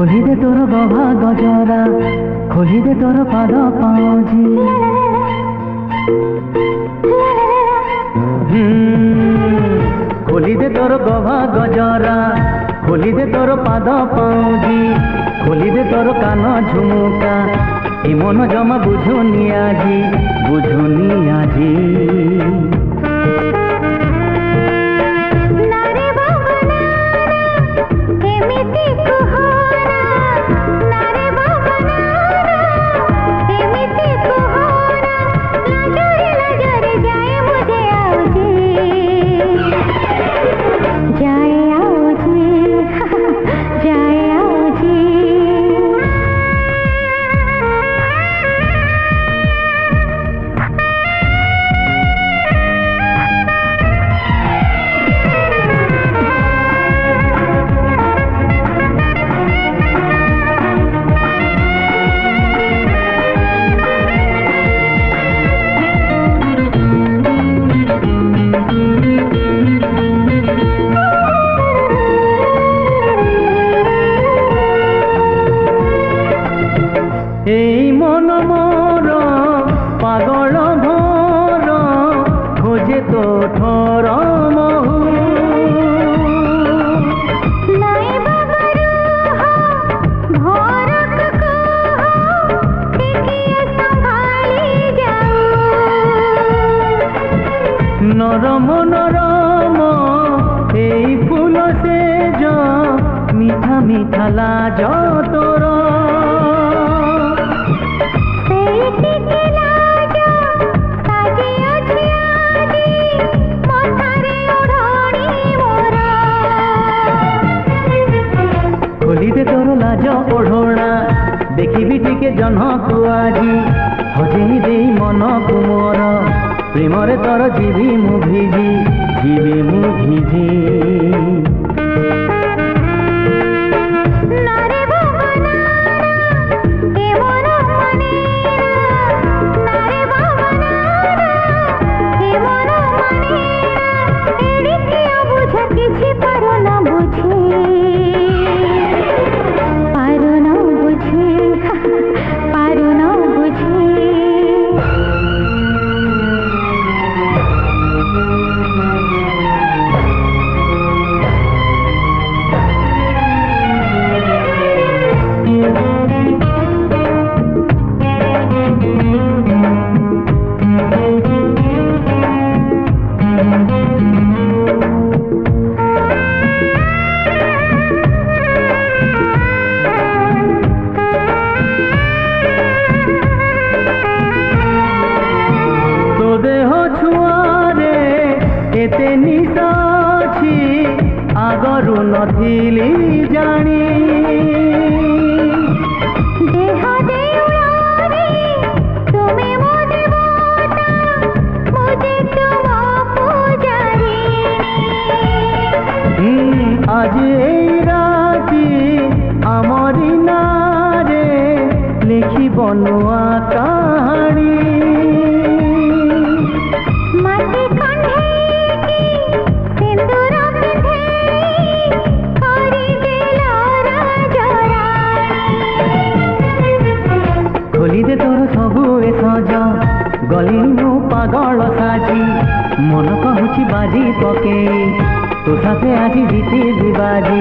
खोली दे तोर गभा गजरा खोली दे तोर पाद पाउजी खोली दे तोर गभा गजरा खोली दे तोर पाद पाउजी खोली दे तोर कान झुमुका ए मन जमा बुझुनी आजी এই মন মোর পাগল ভোর খোঁজে তো ঠোর মহু নরম নরম এই ফুল সেজ মিঠা মিঠা লাজ তোর खोली दे तोर लाज ओढ़ोना देखी टिके जन्ह को आजी हजेई दे मन को मोर प्रेम रे तोर जीवी मु भिजी एते निशा छी आगरू नथिली जानी देह देउरानी तुमे मो देवता मुझे तुम पूजारी आज एई राती आमरी नारे लिखी बनुआ कहानी खोली दे तोर सबु ए सज गली मु पागल साजी मन कहूची बाजी पके तो साथे आज जीती बाजी